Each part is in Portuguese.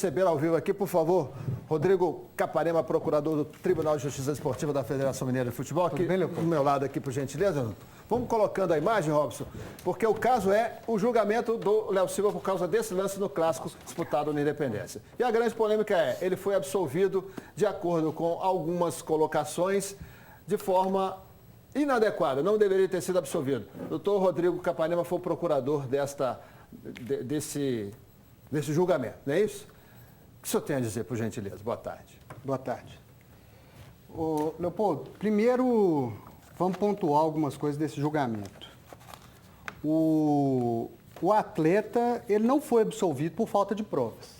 Receber ao vivo aqui, por favor, Rodrigo Capanema, procurador do Tribunal de Justiça Desportiva da Federação Mineira de Futebol, aqui do meu lado aqui, por gentileza. Vamos colocando a imagem, Robson, porque o caso é o julgamento do Léo Silva por causa desse lance no Clássico disputado na Independência. E a grande polêmica é, ele foi absolvido de acordo com algumas colocações de forma inadequada, não deveria ter sido absolvido. O doutor Rodrigo Capanema foi o procurador desse julgamento, não é isso? O que o senhor tem a dizer, por gentileza? Boa tarde. Boa tarde. Leopoldo, primeiro vamos pontuar algumas coisas desse julgamento. O atleta, ele não foi absolvido por falta de provas.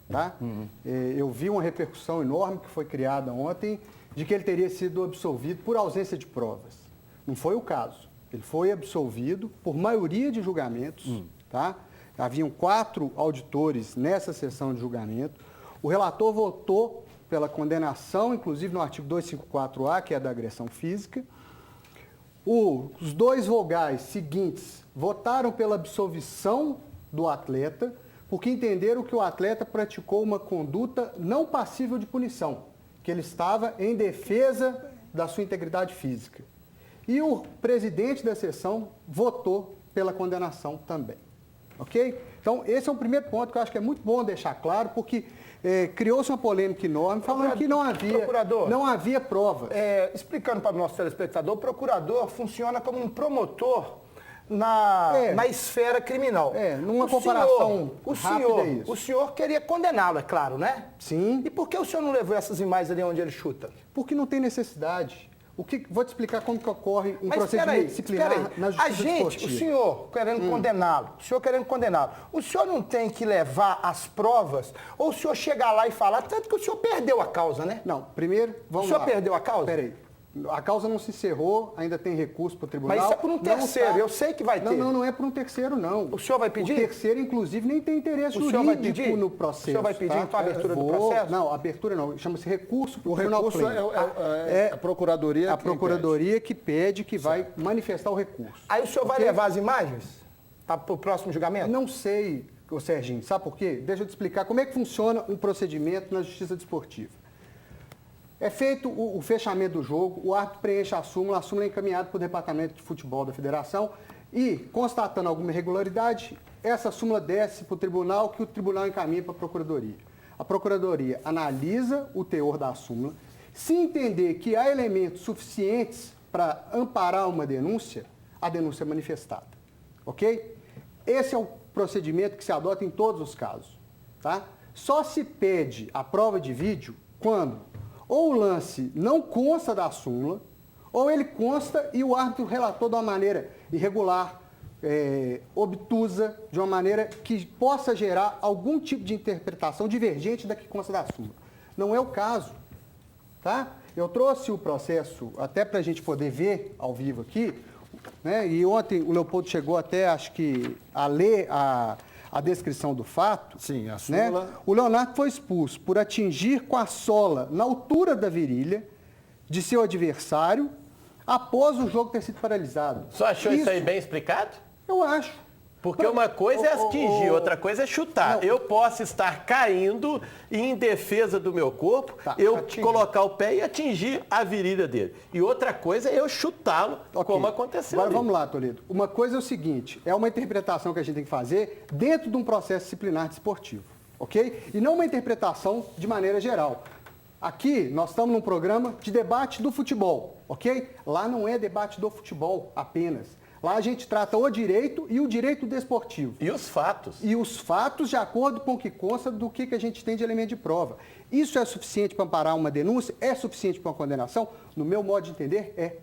Tá? Eu vi uma repercussão enorme que foi criada ontem de que ele teria sido absolvido por ausência de provas. Não foi o caso. Ele foi absolvido por maioria de julgamentos, tá? Haviam 4 auditores nessa sessão de julgamento. O relator votou pela condenação, inclusive no artigo 254A, que é da agressão física. Os 2 vogais seguintes votaram pela absolvição do atleta, porque entenderam que o atleta praticou uma conduta não passível de punição, que ele estava em defesa da sua integridade física. E o presidente da sessão votou pela condenação também. Ok? Então, esse é o primeiro ponto que eu acho que é muito bom deixar claro, porque criou-se uma polêmica enorme, falando que não havia provas. Explicando para o nosso telespectador, o procurador funciona como um promotor na esfera criminal. Numa comparação rápida é isso. O senhor queria condená-lo, é claro, né? Sim. E por que o senhor não levou essas imagens ali onde ele chuta? Porque não tem necessidade. Vou te explicar como que ocorre um procedimento disciplinar na justiça desportiva. O senhor querendo condená-lo, o senhor não tem que levar as provas, ou o senhor chegar lá e falar, tanto que o senhor perdeu a causa, né? Não, primeiro, vamos lá. O senhor perdeu a causa? Peraí. A causa não se encerrou, ainda tem recurso para o tribunal. Mas isso é por um terceiro, eu sei que vai ter. Não é por um terceiro, não. O senhor vai pedir? O terceiro, inclusive, nem tem interesse jurídico no processo. O senhor vai pedir então a abertura do processo? Não, abertura não. Chama-se recurso para o tribunal pleno. É a Procuradoria a Procuradoria que pede, que vai manifestar o recurso. Aí o senhor vai levar as imagens para o próximo julgamento? Não sei, Serginho. Sabe por quê? Deixa eu te explicar como é que funciona um procedimento na justiça desportiva. É feito o fechamento do jogo, o árbitro preenche a súmula é encaminhada para o departamento de futebol da federação e, constatando alguma irregularidade, essa súmula desce para o tribunal, que o tribunal encaminha para a procuradoria. A procuradoria analisa o teor da súmula, se entender que há elementos suficientes para amparar uma denúncia, a denúncia é manifestada. Ok? Esse é o procedimento que se adota em todos os casos. Tá? Só se pede a prova de vídeo quando ou o lance não consta da súmula, ou ele consta e o árbitro relatou de uma maneira irregular, obtusa, de uma maneira que possa gerar algum tipo de interpretação divergente da que consta da súmula. Não é o caso. Tá? Eu trouxe o processo até para a gente poder ver ao vivo aqui, né? E ontem o Leopoldo chegou até, acho que, a ler a descrição do fato. Sim, a súmula. Né? O Leonardo foi expulso por atingir com a sola na altura da virilha de seu adversário após o jogo ter sido paralisado. Só achou isso aí bem explicado? Eu acho. Porque uma coisa é atingir, outra coisa é chutar. Eu posso estar caindo e em defesa do meu corpo, colocar o pé e atingir a virilha dele. E outra coisa é eu chutá-lo, como aconteceu Agora ali. vamos lá, Toledo. Uma coisa é o seguinte, é uma interpretação que a gente tem que fazer dentro de um processo disciplinar desportivo, ok? E não uma interpretação de maneira geral. Aqui nós estamos num programa de debate do futebol, ok? Lá não é debate do futebol apenas. Lá a gente trata o direito e o direito desportivo. E os fatos. E os fatos de acordo com o que consta do que a gente tem de elemento de prova. Isso é suficiente para amparar uma denúncia? É suficiente para uma condenação? No meu modo de entender, é.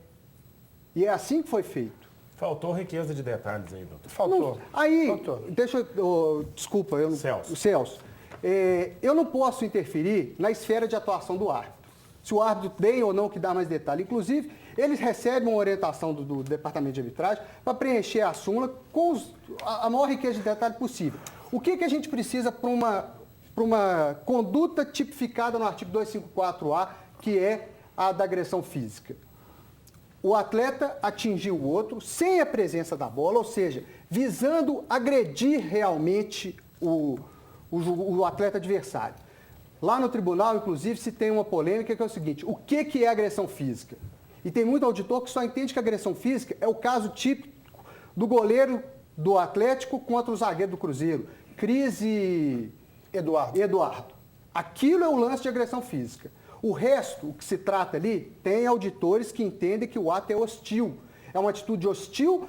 E é assim que foi feito. Faltou riqueza de detalhes aí, doutor. Faltou. Desculpa, Celso. Eu não posso interferir na esfera de atuação do árbitro. Se o árbitro tem ou não que dar mais detalhe. Inclusive, eles recebem uma orientação do departamento de arbitragem para preencher a súmula com a maior riqueza de detalhe possível. O que a gente precisa para uma conduta tipificada no artigo 254A, que é a da agressão física? O atleta atingiu o outro sem a presença da bola, ou seja, visando agredir realmente o o atleta adversário. Lá no tribunal, inclusive, se tem uma polêmica que é o seguinte, o que é agressão física? E tem muito auditor que só entende que agressão física é o caso típico do goleiro do Atlético contra o zagueiro do Cruzeiro. Cris e Eduardo. Aquilo é o lance de agressão física. O resto, o que se trata ali, tem auditores que entendem que o ato é hostil. É uma atitude hostil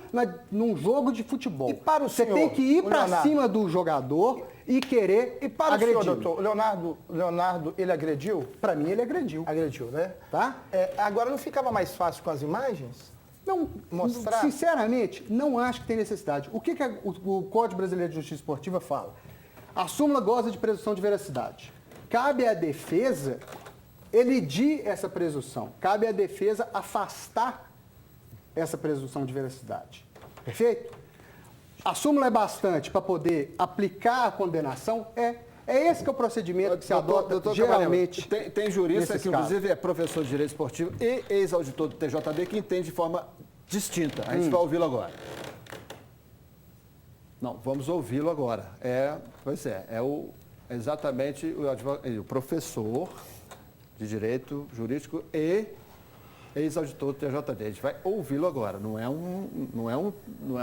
num jogo de futebol. E para o Você senhor, tem que ir para Leonardo, cima do jogador e querer E para agredir. o senhor, doutor, Leonardo, ele agrediu? Para mim, ele agrediu. Agrediu, né? Tá? Agora, não ficava mais fácil com as imagens? Não, Mostrar? sinceramente, não acho que tem necessidade. O que o Código Brasileiro de Justiça Esportiva fala? A súmula goza de presunção de veracidade. Cabe à defesa elidir essa presunção. Cabe à defesa afastar essa presunção de veracidade. Perfeito? A súmula é bastante para poder aplicar a condenação? É esse que é o procedimento que se adota Doutor geralmente. Tem jurista que, casos. inclusive, é professor de direito esportivo e ex-auditor do TJD que entende de forma distinta. A gente vai ouvi-lo agora. Não, vamos ouvi-lo agora. Exatamente o professor de direito jurídico e ex-auditor do TJD. A gente vai ouvi-lo agora. Não é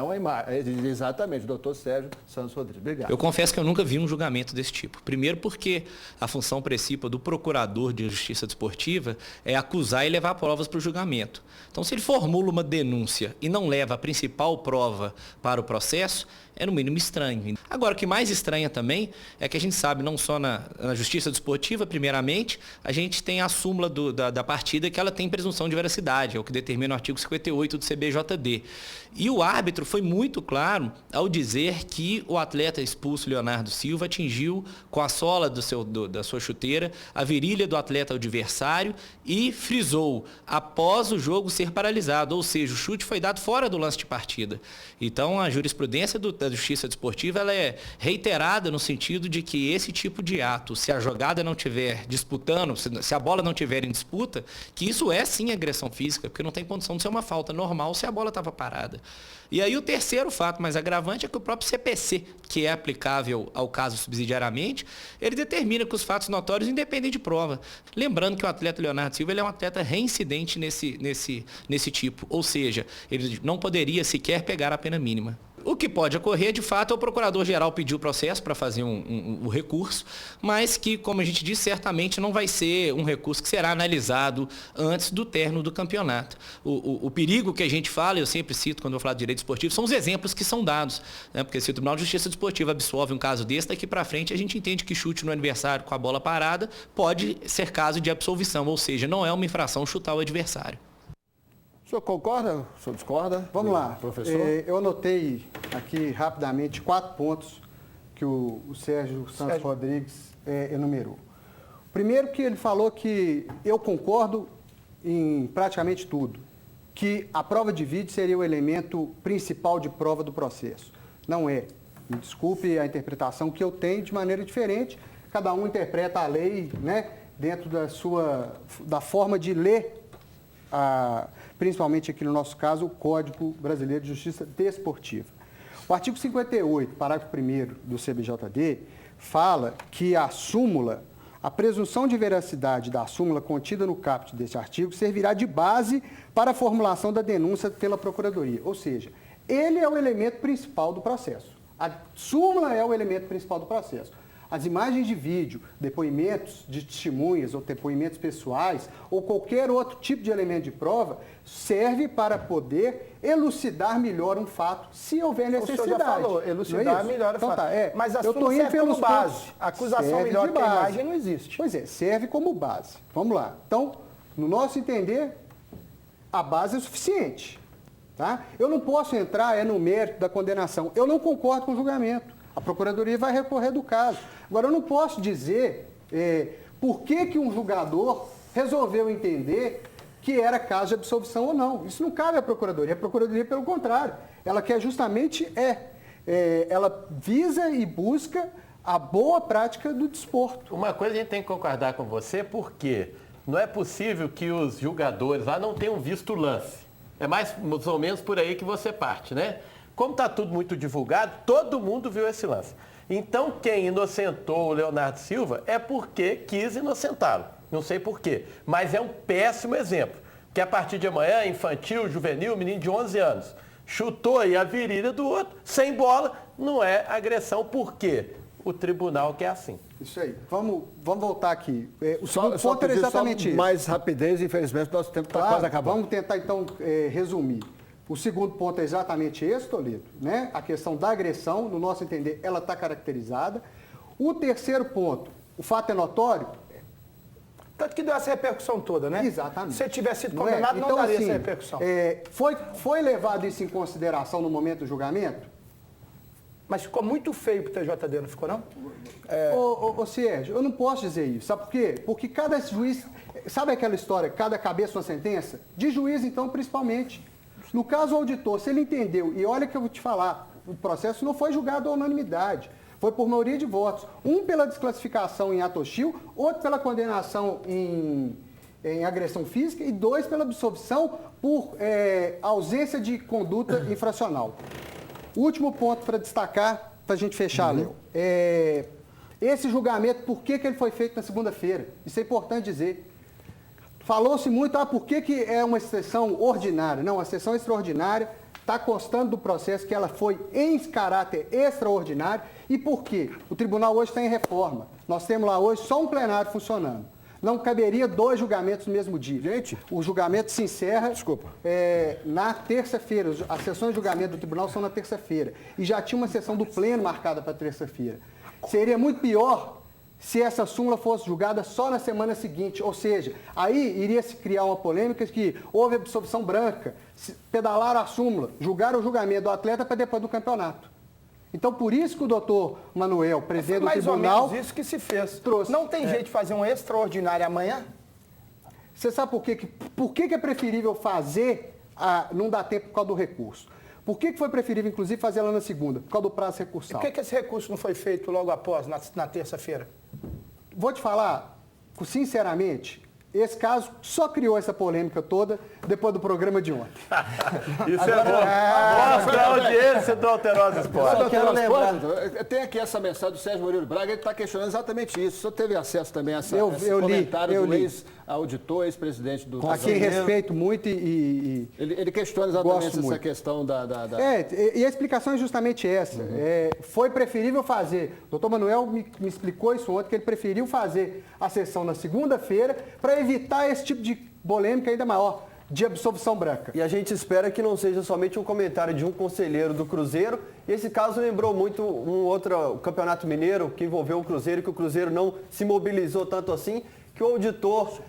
uma imagem. Exatamente, doutor Sérgio Santos Rodrigues. Obrigado. Eu confesso que eu nunca vi um julgamento desse tipo. Primeiro porque a função principal do procurador de justiça desportiva é acusar e levar provas para o julgamento. Então, se ele formula uma denúncia e não leva a principal prova para o processo, é no mínimo estranho. Agora, o que mais estranha também é que a gente sabe, não só na justiça desportiva, primeiramente, a gente tem a súmula da partida que ela tem presunção de veracidade, é o que determina o artigo 58 do CBJD. E o árbitro foi muito claro ao dizer que o atleta expulso, Leonardo Silva, atingiu com a sola da sua chuteira a virilha do atleta adversário e frisou após o jogo ser paralisado, ou seja, o chute foi dado fora do lance de partida. Então, a jurisprudência da justiça desportiva ela é reiterada no sentido de que esse tipo de ato, se a jogada não estiver disputando, se a bola não estiver em disputa, que isso é sim agressão física, porque não tem condição de ser uma falta normal se a bola estava parada. E aí o terceiro fato mais agravante é que o próprio CPC, que é aplicável ao caso subsidiariamente, ele determina que os fatos notórios independem de prova. Lembrando que o atleta Leonardo Silva ele é um atleta reincidente nesse tipo, ou seja, ele não poderia sequer pegar a pena mínima. O que pode ocorrer, de fato, é o procurador-geral pedir o processo para fazer o recurso, mas que, como a gente disse, certamente não vai ser um recurso que será analisado antes do término do campeonato. O perigo que a gente fala, eu sempre cito quando eu falo de direito esportivo, são os exemplos que são dados, né? Porque se o Tribunal de Justiça Desportiva absolve um caso desse, daqui para frente a gente entende que chute no adversário com a bola parada pode ser caso de absolvição, ou seja, não é uma infração chutar o adversário. O senhor concorda? O senhor discorda? Vamos lá. Professor? Eu anotei aqui rapidamente 4 pontos que o Sérgio Santos Rodrigues enumerou. Primeiro que ele falou que eu concordo em praticamente tudo, que a prova de vídeo seria o elemento principal de prova do processo. Não é. Me desculpe a interpretação que eu tenho de maneira diferente. Cada um interpreta a lei, né, dentro da forma de ler principalmente aqui no nosso caso, o Código Brasileiro de Justiça Desportiva. O artigo 58, parágrafo 1º do CBJD, fala que a presunção de veracidade da súmula contida no caput deste artigo servirá de base para a formulação da denúncia pela Procuradoria. Ou seja, ele é o elemento principal do processo. A súmula é o elemento principal do processo. As imagens de vídeo, depoimentos de testemunhas ou depoimentos pessoais ou qualquer outro tipo de elemento de prova serve para poder elucidar melhor um fato, se houver necessidade. O senhor já falou, elucidar melhor o fato. Mas a súmula serve como base. A acusação melhor que a imagem não existe. Pois é, serve como base. Vamos lá. Então, no nosso entender, a base é suficiente. Tá? Eu não posso entrar no mérito da condenação. Eu não concordo com o julgamento. A Procuradoria vai recorrer do caso. Agora, eu não posso dizer por que um julgador resolveu entender que era caso de absolvição ou não. Isso não cabe à Procuradoria. A Procuradoria, pelo contrário, ela quer justamente ela visa e busca a boa prática do desporto. Uma coisa a gente tem que concordar com você, porque não é possível que os julgadores lá não tenham visto o lance. É mais ou menos por aí que você parte, né? Como está tudo muito divulgado, todo mundo viu esse lance. Então, quem inocentou o Leonardo Silva é porque quis inocentá-lo. Não sei por quê, mas é um péssimo exemplo. Que a partir de amanhã, infantil, juvenil, menino de 11 anos, chutou aí a virilha do outro, sem bola, não é agressão. Por quê? O tribunal quer assim. Isso aí. Vamos voltar aqui. O Só segundo ponto era exatamente isso. mais rapidez, infelizmente, nosso tempo está quase acabando. Vamos tentar, então, resumir. O segundo ponto é exatamente esse, Toledo, né? A questão da agressão, no nosso entender, ela está caracterizada. O terceiro ponto, o fato é notório. Tanto que deu essa repercussão toda, né? Exatamente. Se tivesse sido condenado, Então, não daria assim, essa repercussão. Foi levado isso em consideração no momento do julgamento? Mas ficou muito feio pro TJD, não ficou, não? Ô, Sérgio, eu não posso dizer isso. Sabe por quê? Porque cada juiz... Sabe aquela história, cada cabeça uma sentença? De juiz, então, principalmente. No caso, o auditor, se ele entendeu, e olha que eu vou te falar, o processo não foi julgado à unanimidade. Foi por maioria de votos. Um pela desclassificação em ato hostil, outro pela condenação em agressão física e 2 pela absolvição por ausência de conduta infracional. Último ponto para destacar, para a gente fechar, Léo. Esse julgamento, por que ele foi feito na segunda-feira? Isso é importante dizer. Falou-se muito, por que é uma sessão ordinária? Não, a sessão extraordinária está constando do processo que ela foi em caráter extraordinário. E por quê? O tribunal hoje está em reforma. Nós temos lá hoje só um plenário funcionando. Não caberia 2 julgamentos no mesmo dia. Gente, o julgamento se encerra na terça-feira. As sessões de julgamento do tribunal são na terça-feira. E já tinha uma sessão do pleno marcada para terça-feira. Seria muito pior se essa súmula fosse julgada só na semana seguinte. Ou seja, aí iria se criar uma polêmica que houve absolvição branca, pedalaram a súmula, julgaram o julgamento do atleta para depois do campeonato. Então, por isso que o doutor Manuel, presidente do tribunal... mais ou menos isso que se fez. Trouxe. Não tem jeito de fazer um extraordinário amanhã? Você sabe por que é preferível fazer, não dá tempo por causa do recurso? Por que foi preferível, inclusive, fazer ela na segunda? Por causa do prazo recursal. Por que esse recurso não foi feito logo após, na terça-feira? Vou te falar, sinceramente, esse caso só criou essa polêmica toda depois do programa de ontem. Isso agora, é bom. Mostra a audiência do Alterosa Esporte. Eu quero lembrar. Tem aqui essa mensagem do Sérgio Murilo Braga, ele está questionando exatamente isso. O senhor teve acesso também a esse comentário do ex-auditor, ex-presidente do... A quem respeito muito Ele questiona exatamente essa questão da... E a explicação é justamente essa. Foi preferível fazer... O doutor Manuel me explicou isso ontem, que ele preferiu fazer a sessão na segunda-feira para evitar esse tipo de polêmica ainda maior, de absolvição branca. E a gente espera que não seja somente um comentário de um conselheiro do Cruzeiro. E esse caso lembrou muito um outro Campeonato Mineiro que envolveu o Cruzeiro, que o Cruzeiro não se mobilizou tanto assim, que o auditor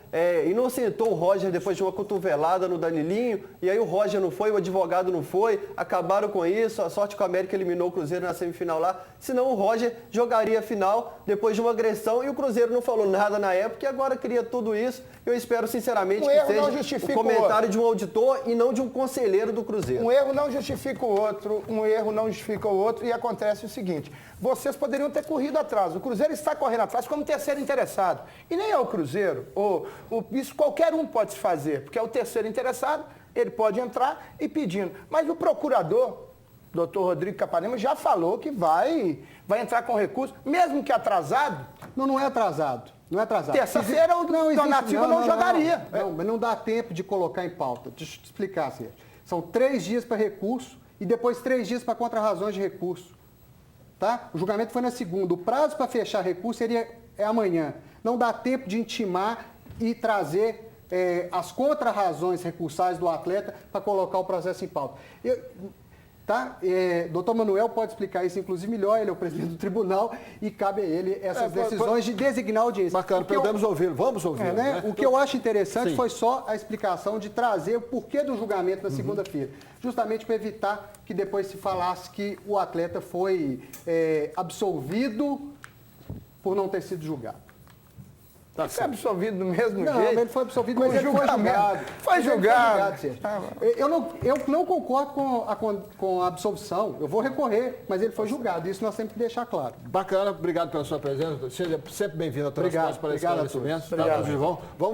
inocentou o Roger depois de uma cotovelada no Danilinho, e aí o Roger não foi, o advogado não foi, acabaram com isso, a sorte que o América eliminou o Cruzeiro na semifinal lá, senão o Roger jogaria a final depois de uma agressão, e o Cruzeiro não falou nada na época, e agora cria tudo isso. Eu espero sinceramente que seja um comentário de um auditor e não de um conselheiro do Cruzeiro. Um erro não justifica o outro, e acontece o seguinte, vocês poderiam ter corrido atrás, o Cruzeiro está correndo atrás como terceiro interessado, e nem é o Cruzeiro, isso qualquer um pode fazer, porque é o terceiro interessado, ele pode entrar e pedindo. Mas o procurador, doutor Rodrigo Capanema, já falou que vai entrar com recurso, mesmo que atrasado. Não é atrasado. Não é atrasado. Terça-feira o Donativo não jogaria. Mas não dá tempo de colocar em pauta. Deixa eu te explicar, Sérgio. São 3 dias para recurso e depois 3 dias para contra-razões de recurso. Tá? O julgamento foi na segunda. O prazo para fechar recurso é amanhã. Não dá tempo de intimar e trazer as contra-razões recursais do atleta para colocar o processo em pauta. Doutor Manuel pode explicar isso, inclusive, melhor, ele é o presidente do tribunal e cabe a ele essas decisões de designar audiência. Bacana, podemos ouvi-lo, vamos ouvi-lo. Né? O que eu acho interessante foi só a explicação de trazer o porquê do julgamento na segunda-feira, justamente para evitar que depois se falasse que o atleta foi absolvido por não ter sido julgado. Ele foi absolvido do mesmo jeito? Não, ele foi absolvido, mas ele foi julgado. Foi julgado. Eu não concordo com a absolvição. Eu vou recorrer, mas ele foi julgado. Isso nós temos que deixar claro. Bacana, obrigado pela sua presença. Seja sempre bem-vindo ao Transporte para esclarecimentos. Obrigado a todos. Vamos